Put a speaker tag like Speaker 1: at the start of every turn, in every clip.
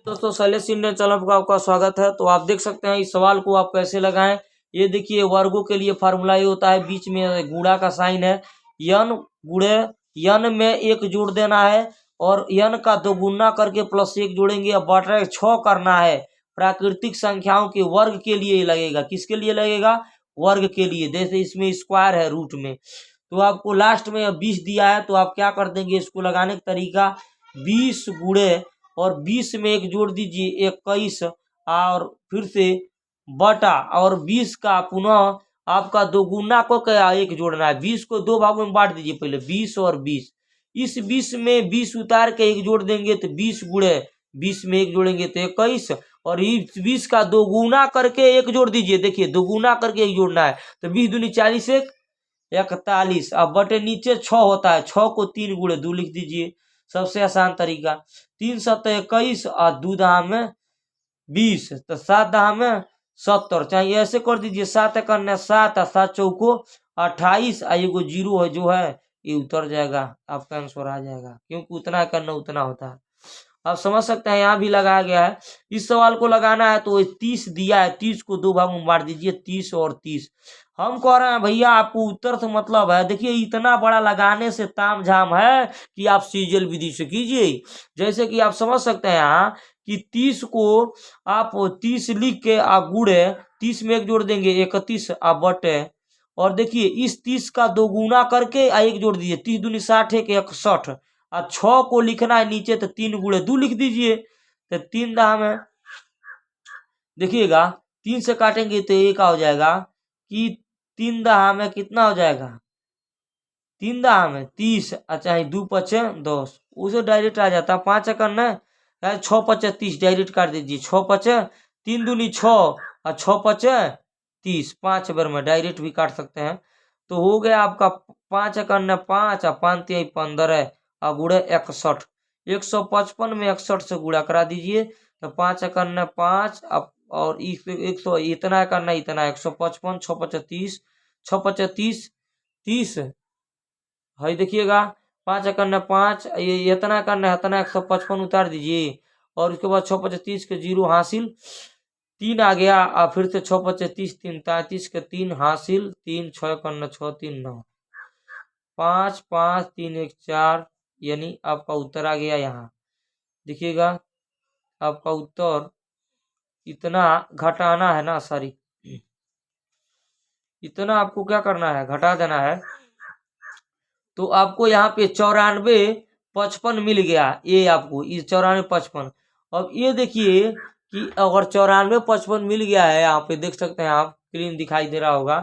Speaker 1: दोस्तों Shailesh Indian channel पर आपका स्वागत है। तो आप देख सकते हैं इस सवाल को आप कैसे लगाएं। ये देखिए वर्गों के लिए फार्मूला ये होता है, बीच में गुणा का साइन है, यन गुणे यन में एक जोड़ देना है और यन का दोगुना करके प्लस एक जोड़ेंगे और बटे 6 करना है। प्राकृतिक संख्याओं के वर्ग के लिए लगेगा। किसके लिए लगेगा? वर्ग के लिए। जैसे इसमें स्क्वायर है रूट में, तो आपको लास्ट में 20 दिया है तो आप क्या कर देंगे, इसको लगाने का तरीका 20 गुणे और 20 में एक जोड़ दीजिए 21 और फिर से बटा और 20 का पुनः आपका दोगुना को क्या एक जोड़ना है। 20 को दो भागों में बांट दीजिए, पहले 20 और 20। इस 20 में 20 उतार के एक जोड़ देंगे तो 20 गुणे 20 में एक जोड़ेंगे तो 21 और इस 20 का दोगुना करके एक जोड़ दीजिए। देखिए दोगुना करके एक जोड़ना है तो 20 दूनी 40 41। अब बटे नीचे 6 होता है, 6 को 3 गुणे 2 लिख दीजिए। सबसे आसान तरीका 3 7 21 और 2 दहा में 20 तो 7 दहा में 70। चाहिए ऐसे कर दीजिए 7 करने 7 और 7 चौको 28 और एगो जीरो है जो है ये उतर जाएगा, आपका आंसर आ जाएगा, क्योंकि उतना करना उतना होता है। आप समझ सकते हैं यहाँ भी लगाया गया है। इस सवाल को लगाना है तो 30 दिया है, 30 को दो भागों में बांट दीजिए, 30 और 30। हम कह रहे हैं भैया आपको उत्तर से मतलब है। देखिए इतना बड़ा लगाने से ताम झाम है कि आप सीरियल विधि से कीजिए। जैसे कि आप समझ सकते हैं यहाँ कि 30 को आप 30 लिख के आप गुणे 30 में एक जोड़ देंगे 31 आप बटे और देखिए इस 30 का दोगुना करके एक जोड़ दीजिए, 30 दूनी 60 एक 61 और 6 को लिखना है नीचे तो 3 गुणे 2 लिख दीजिए तो 3 दहा में देखिएगा 3 से काटेंगे तो एक हो जाएगा कि 3 दहा में कितना हो जाएगा, 3 दहा में 30। अच्छा 2 पचे 10 उसे डायरेक्ट आ जाता। 5 करना 6 पचे 30 डायरेक्ट काट दीजिए, 6 पचे 3 दूनी 6 और 6 पचे 30 5 बार में डायरेक्ट भी काट सकते हैं। तो हो गया आपका 5 करना 5 और 5 3 15 और गुणे 61। 155 में 61 से गुणा करा दीजिए तो 5 करना 5 और 100 इतना करना इतना 155 6 पचे 30 6 पचे 30 30 है। देखिएगा 5 करना 5 ये इतना करना है इतना 155 उतार दीजिए और उसके बाद 6 पचे 30 के जीरो हासिल 3 आ गया और फिर से 6 पचे 30 3 33 के 3 हासिल 3 6 करना 6 3 9 5 5 3 1 4 यानी आपका उत्तर आ गया। यहाँ देखिएगा आपका उत्तर इतना घटाना है ना, सॉरी इतना आपको क्या करना है घटा देना है। तो आपको यहाँ पे 94 55 मिल गया, ये आपको इस 94 55। अब ये देखिए कि अगर 94 55 मिल गया है, यहाँ पे देख सकते हैं आप स्क्रीन दिखाई दे रहा होगा,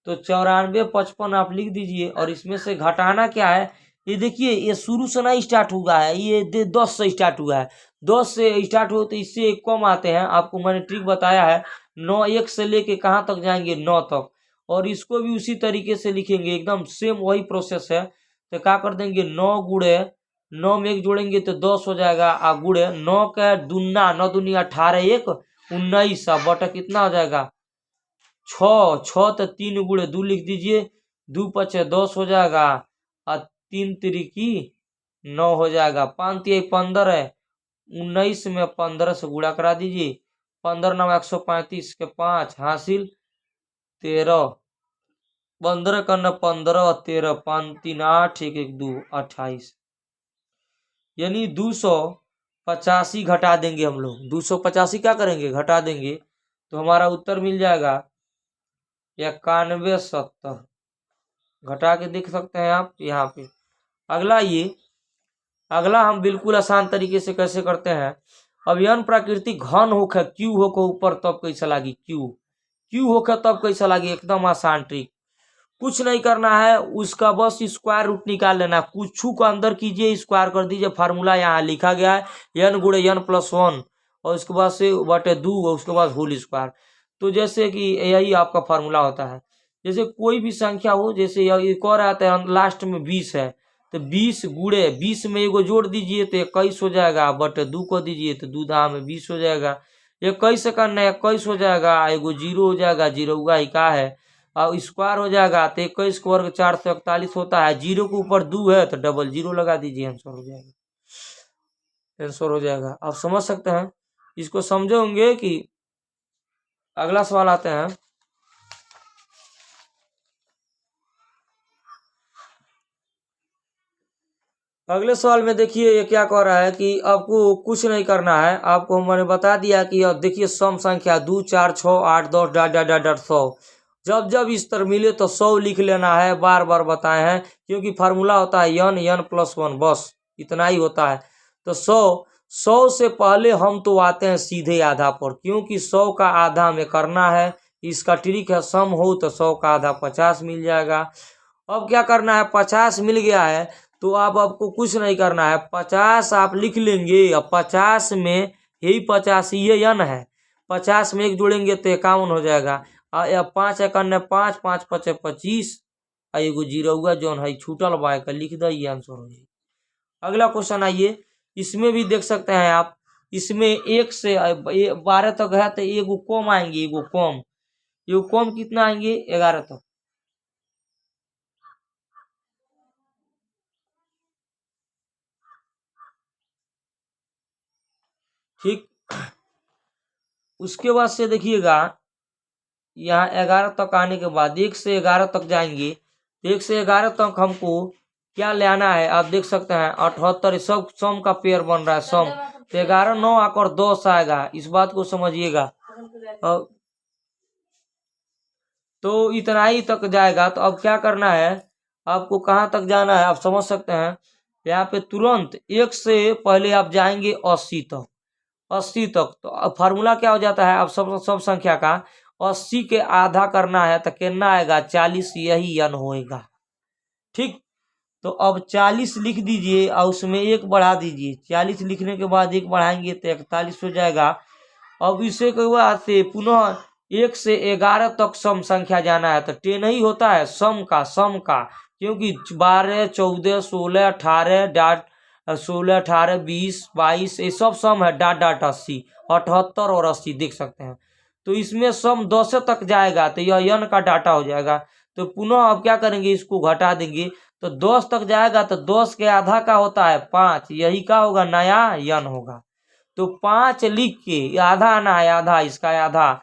Speaker 1: तो 94 55 आप लिख दीजिए और इसमें से घटाना क्या है। ये देखिए ये शुरू से ना स्टार्ट हुआ है, ये 10 से स्टार्ट हुआ है, 10 से स्टार्ट हुआ तो इससे कम आते हैं। आपको मैंने ट्रिक बताया है 9 1 से लेके कहाँ तक जाएंगे 9 तक, और इसको भी उसी तरीके से लिखेंगे, एकदम सेम वही प्रोसेस है। तो क्या कर देंगे 9 गुणे 9 में एक जोड़ेंगे तो 10 हो जाएगा आ गुणे 9 का दुना 9 दूनी 18 1 19 बटा कितना हो जाएगा 6 6 तो 3 गुणे 2 लिख दीजिए, 2 पचे 10 हो जाएगा और 3 तिरिकी 9 हो जाएगा, 5 3 15 19 में 15 से गुणा करा दीजिए, 15 9 135 के 5 हासिल 13 15 करना 15 और 13 5 3 8 1 1 2 28 यानी 285 घटा देंगे हम लोग। 285 क्या करेंगे घटा देंगे तो हमारा उत्तर मिल जाएगा 91 70। घटा के देख सकते हैं आप यहाँ पे। अगला हम बिल्कुल आसान तरीके से कैसे करते हैं। अब यन प्राकृतिक घन होकर क्यू होकर ऊपर तब कैसे लागी, क्यू होकर तब कैसे लागी, एकदम आसान ट्रिक। कुछ नहीं करना है, उसका बस स्क्वायर रूट निकाल लेना, कुछ को अंदर कीजिए स्क्वायर कर दीजिए। फार्मूला यहाँ लिखा गया है n गुणे n प्लस 1 और उसके बाद से बटे 2 और उसके बाद होल स्क्वायर। तो जैसे कि यही आपका फार्मूला होता है। जैसे कोई भी संख्या हो, जैसे ये कह रहा था लास्ट में 20 है तो 20 गुणे 20 में एगो जोड़ दीजिए तो 21 हो जाएगा, बटे 2 को दीजिए तो 2 दहा में 20 हो जाएगा। 21 करना 21 हो जाएगा, एगो जीरो हो जाएगा, जीरो हुआ ही का है और स्क्वायर हो जाएगा तो 21 का वर्ग 441 होता है। जीरो के ऊपर 2 है तो डबल जीरो लगा दीजिए, आंसर हो जाएगा, आंसर हो जाएगा। आप समझ सकते हैं। इसको समझोगे कि अगला सवाल आते हैं। अगले सवाल में देखिए ये क्या कह रहा है कि आपको कुछ नहीं करना है, आपको मैंने बता दिया कि अब देखिए सम संख्या 2 4 6 8 10 डॉट डॉट डॉट डॉट 100, जब जब इस तरह मिले तो 100 लिख लेना है, बार बार बताए हैं क्योंकि फार्मूला होता है n प्लस 1, बस इतना ही होता है। तो 100 से पहले हम तो आते हैं सीधे आधा पर, क्योंकि 100 का आधा में करना है। इसका ट्रिक है सम हो तो 100 का आधा 50 मिल जाएगा। अब क्या करना है, 50 मिल गया है तो अब आपको कुछ नहीं करना है, 50 आप लिख लेंगे। अब 50 में यही 50 ये n है, 50 में एक जोड़ेंगे तो 51 हो जाएगा। अब 5 एकन्ने 5, 5 पचे 25, एगो जीरो हुआ जौन है छूटल बा का लिख दो, ये आंसर हो जाएगा। अगला क्वेश्चन आइए, इसमें भी देख सकते हैं आप, इसमें 1 से 12 तक है तो एगो कम आएंगे, एगो कम कितना आएंगे 11 तक। ठीक, उसके बाद से देखिएगा यहाँ 11 तक आने के बाद 1 से 11 तक जाएंगे, 1 से 11 तक हमको क्या लेना है, आप देख सकते हैं 78, सब सम का पेयर बन रहा है सम, तो 11 9 आकर 10 आएगा, इस बात को समझिएगा। तो इतना ही तक जाएगा। तो अब क्या करना है, आपको कहाँ तक जाना है आप समझ सकते हैं। यहाँ पे तुरंत 1 से पहले आप जाएंगे 80 तक, 80 तक। तो अब फार्मूला क्या हो जाता है, अब सब संख्या का 80 के आधा करना है तो कितना आएगा 40, यही n होएगा। ठीक, तो अब 40 लिख दीजिए और उसमें 1 बढ़ा दीजिए, 40 लिखने के बाद 1 बढ़ाएंगे तो 41 हो जाएगा। अब इसे के बाद से पुनः 1 से 11 तक सम संख्या जाना है तो 10 ही होता है सम का, क्योंकि 12 14 16 18 डाट 16 18 20 22 ये सब सम है, डाट डाट 80 78 और 80 देख सकते हैं। तो इसमें सम 10 तक जाएगा तो यह n का डाटा हो जाएगा। तो पुनः अब क्या करेंगे, इसको घटा देंगे तो 10 तक जाएगा, तो 10 के आधा का होता है 5, यही का होगा नया n होगा। तो 5 लिख के आधा आना है, आधा इसका आधा,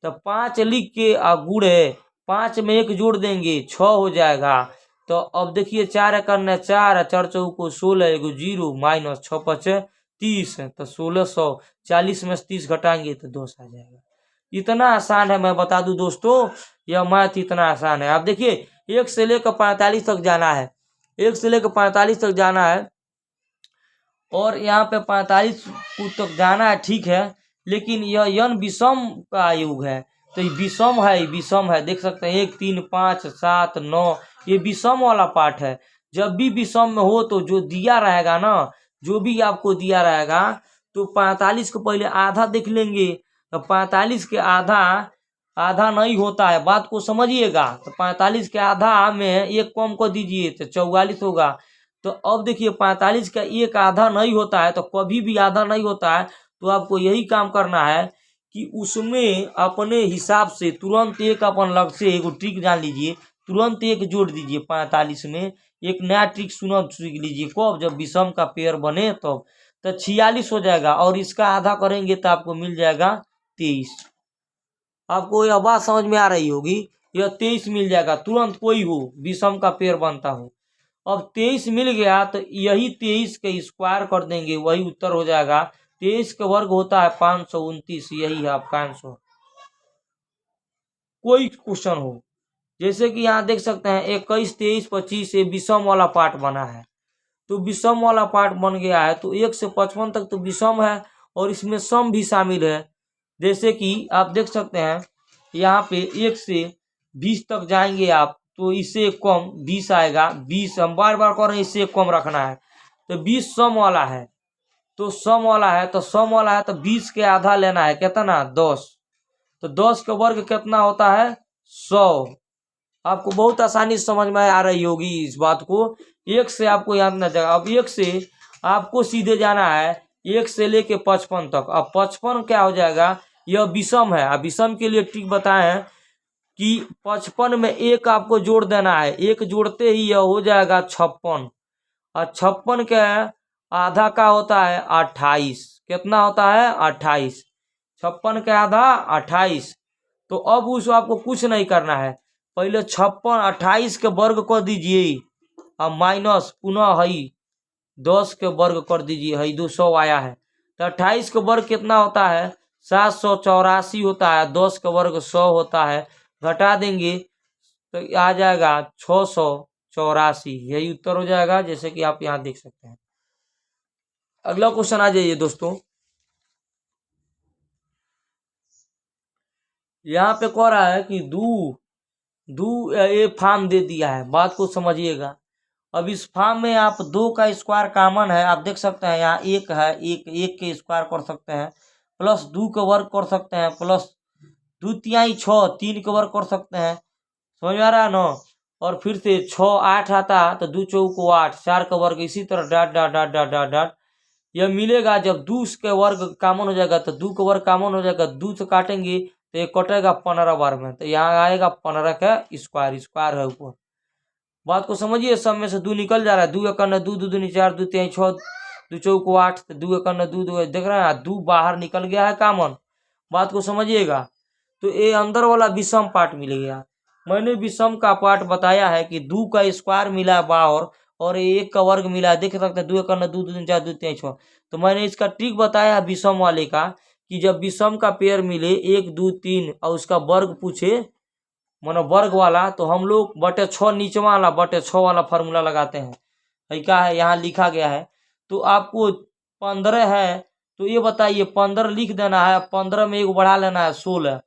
Speaker 1: तो 5 लिख के गुड़े 5 में 1 जोड़ देंगे 6 हो जाएगा। तो अब देखिए 4 करने 4 4 चौको 16, एगो जीरो माइनस 6 पचे 30, तो 1600, 40 में 30 घटाएंगे तो 10 आ जाएगा। इतना आसान है, मैं बता दूं दोस्तों यह मैथ इतना आसान है। आप देखिए 1 से लेकर 45 तक जाना है, 1 से लेकर 45 तक जाना है, और यहाँ पे 45 तक जाना है, ठीक है, लेकिन यह n विषम का योग है, तो ये विषम है, देख सकते हैं 1 3 5 7 9, ये विषम वाला पार्ट है। जब भी विषम में हो तो जो दिया रहेगा ना, जो भी आपको दिया रहेगा, तो 45 को पहले आधा देख लेंगे, तो 45 के आधा नहीं होता है, बात को समझिएगा। तो 45 के आधा में 1 कम कर दीजिए तो 44 होगा। तो अब देखिए 45 का 1 आधा नहीं होता है, तो कभी भी आधा नहीं होता है, तो आपको यही काम करना है कि उसमें अपने हिसाब से तुरंत एक अपन लग से एगो ट्रिक जान लीजिए, तुरंत 1 जोड़ दीजिए 45 में। एक नया ट्रिक सीख लीजिए, कब, जब विषम का पेयर बने तब। तो 46 हो जाएगा, और इसका आधा करेंगे तो आपको मिल जाएगा 23। आपको यह बात समझ में आ रही होगी, यह 23 मिल जाएगा तुरंत, कोई हो विषम का पेयर बनता हो। अब 23 मिल गया तो यही 23 के स्क्वायर कर देंगे, वही उत्तर हो जाएगा। 23 का वर्ग होता है 529, यही है आपका आंसर। कोई क्वेश्चन हो, जैसे कि यहाँ देख सकते हैं 21 23 25 ये विषम वाला पार्ट बना है, तो विषम वाला पार्ट बन गया है, तो 1 से 55 तक तो विषम है और इसमें सम भी शामिल है। जैसे कि आप देख सकते हैं यहाँ पे 1 से 20 तक जाएंगे आप, तो इससे कम 20 आएगा, 20 हम बार बार कर रहे हैं, इससे कम रखना है। तो 20 सम वाला है, तो सम वाला है, तो सम वाला है तो 20 के आधा लेना है, कितना 10, तो 10 का वर्ग कितना होता है 100। आपको बहुत आसानी से समझ में आ रही होगी इस बात को। 1 से आपको याद ना जाएगा। अब 1 से आपको सीधे जाना है 1 से लेके 55 तक। अब 55 क्या हो जाएगा, यह विषम है। अब विषम के लिए ट्रिक बताए हैं कि 55 में 1 आपको जोड़ देना है, 1 जोड़ते ही यह हो जाएगा 56, और 56 के आधा का होता है 28, कितना होता है 28। 56 का आधा 28। तो अब उस आपको कुछ नहीं करना है, पहले 56 28 के वर्ग कर दीजिए, अब माइनस पुनः हई 10 के वर्ग कर दीजिए, हई 200 आया है। तो 28 के वर्ग कितना होता है 784 होता है, 10 के वर्ग 100 होता है, घटा देंगे तो आ जाएगा 684। यही उत्तर हो जाएगा, जैसे कि आप यहाँ देख सकते हैं। अगला क्वेश्चन आ जाइए दोस्तों। यहाँ पे कह रहा है कि ये फॉर्म दे दिया है, बात को समझिएगा। अब इस फॉर्म में आप 2 का स्क्वायर कॉमन है, आप देख सकते हैं यहाँ 1 है, एक के स्क्वायर कर सकते हैं, प्लस 2 का वर्ग कर सकते हैं, प्लस 2 तिहाई 6 3 का वर्ग कर सकते हैं, समझ में आ रहा है ना। और फिर से 6 8 आता है तो 2 चौको 8, 4 का वर्ग, इसी तरह dot dot dot dot dot dot यह मिलेगा। जब 2 के वर्ग कॉमन हो जाएगा तो 2 का वर्ग कॉमन हो जाएगा, 2 से काटेंगे तो ये कटेगा 15 बार में, तो यहाँ आएगा 15 का स्क्वायर, स्क्वायर है ऊपर। बात को समझिए, सब में से 2 निकल जा रहा है, 2 एक 2 2 दूनी 4 2 3 6 2 चौको 8, 2 एक 2 2 देख रहे हैं 2 बाहर निकल गया है कॉमन। बात को समझिएगा। तो ये अंदर वाला विषम पार्ट मिल गया। मैंने विषम का पार्ट बताया है कि 2 का स्क्वायर मिला है बाहर और 1 का वर्ग मिला है, देख सकते हैं 2 एक 2 2 4 2 3 6। तो मैंने इसका ट्रिक बताया है विषम वाले का, कि जब विषम का पेयर मिले 1 2 3 और उसका वर्ग पूछे, मानो वर्ग वाला, तो हम लोग बटे 6 नीचे वाला बटे 6 वाला फार्मूला लगाते हैं। क्या है यहाँ लिखा गया है। तो आपको 15 है तो ये बताइए 15 लिख देना है, 15 में एक बढ़ा लेना है 16,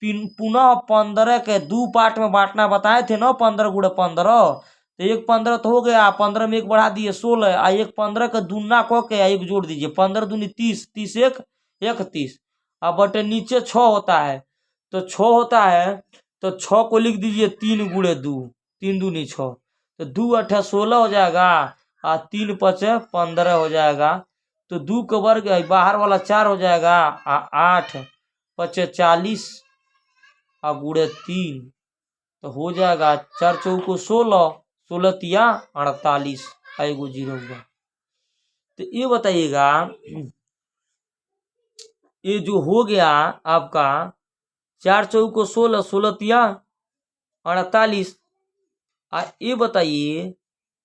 Speaker 1: पुनः 15 के 2 पार्ट में बांटना बताए थे ना, 15 गुणे 15, तो एक 15 तो हो गया, 15 में एक बढ़ा दिए 16, आ एक 15 का दूना कह के एक जोड़ दीजिए, 15 दूनी 30, 30 एक 31, अब बटे नीचे 6 होता है, तो 6 होता है तो 6 को लिख दीजिए 3 गुणे 2, 3 दूनी 6, तो 2 8 16 हो जाएगा, और 3 5 15 हो जाएगा। तो 2 का वर्ग बाहर वाला 4 हो जाएगा, 8 5 40 और गुणे 3, तो हो जाएगा 4 चौको 16, 16 तिया 48, एगो जीरो हुआ। तो ये बताइएगा, ये जो हो गया आपका 4 चौको 16, 16 तिया 48, ये बताइए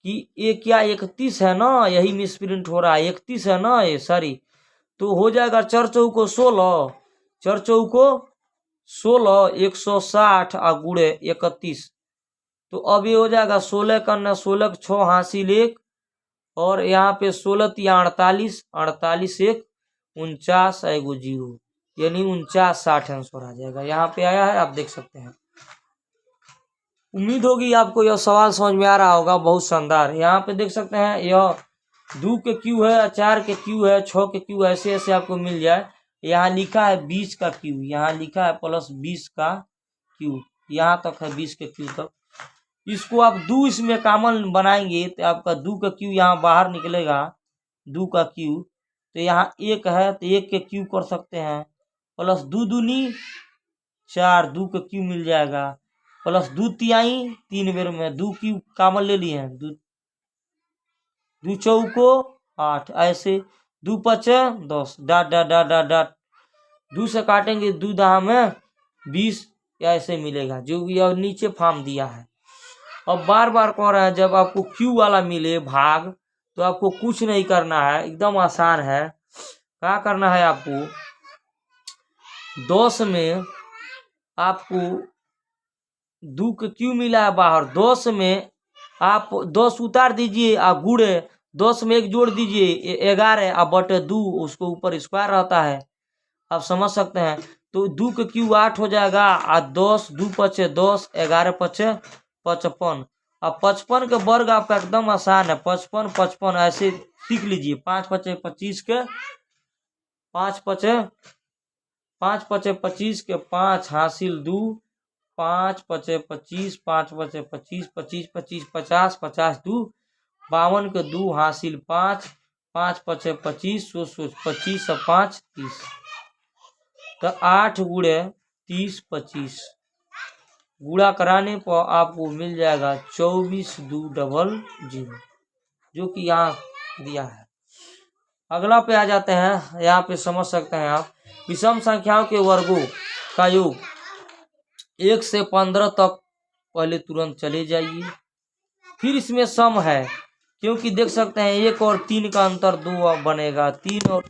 Speaker 1: कि ये क्या 31 है ना, यही मिसप्रिंट हो रहा है, 31 है ना ये, सॉरी। तो हो जाएगा 4 चौको 16, 4 चौको 16 160 और गुणे 31, तो अब ये हो जाएगा 16 करना 16 6 हासिल 1, और यहाँ पे 16 तिया 48, 48 1 49 एगो जीरो, यानी 49 60 आंसर आ जाएगा। यहाँ पे आया है, आप देख सकते हैं। उम्मीद होगी आपको यह सवाल समझ में आ रहा होगा, बहुत शानदार। यहाँ पे देख सकते हैं यह 2 के क्यू है, 4 के क्यू है, 6 के क्यू, ऐसे ऐसे आपको मिल जाए। यहाँ लिखा है 20 का क्यू, यहाँ लिखा है प्लस 20 का क्यू, यहाँ तक है 20 के क्यू तक। इसको आप 2 इसमें कॉमन बनाएंगे तो आपका 2 का क्यू यहाँ बाहर निकलेगा, 2 का क्यू, तो यहाँ 1 है तो 1 के क्यू कर सकते हैं, प्लस 2 दूनी 4, 2 का क्यू मिल जाएगा, प्लस 2 तिहाई 3 बेर में 2 क्यू कॉमन ले लिए हैं, 2 चौको 8, ऐसे 2 5 10 dot dot dot dot dot, 2 से काटेंगे 2 दहा में 20, ऐसे मिलेगा जो भी अब नीचे फॉर्म दिया है। अब बार बार कह रहा है जब आपको क्यू वाला मिले भाग तो आपको कुछ नहीं करना है, एकदम आसान है। क्या करना है आपको, 10 में आपको 2 का क्यू मिला है बाहर, 10 में आप 10 उतार दीजिए और गुणे 10 में 1 जोड़ दीजिए 11 और बटे 2, उसको ऊपर स्क्वायर रहता है, आप समझ सकते हैं। तो 2 का क्यू 8 हो जाएगा, और 10 2 5 10 11 5 55, अब 55 के वर्ग आपका एकदम आसान है, 55 55 ऐसे सीख लीजिए, 5 5 25 के 5 5 5 5 25 के 5 हासिल 2, 5 5 25 5 5 25 25 25 50 50 2 52 के 2 हासिल 5 5 5 25 25 और 5 30, तो 8 गुणे 30 25, गुणा कराने पर आपको मिल जाएगा 24 2 00, जो कि यहाँ दिया है। अगला पे आ जाते हैं, यहाँ पे समझ सकते हैं आप, विषम संख्याओं के वर्गों का योग 1 से 15 तक पहले तुरंत चले जाइए। फिर इसमें सम है, क्योंकि देख सकते हैं 1 और 3 का अंतर 2 बनेगा, 3 और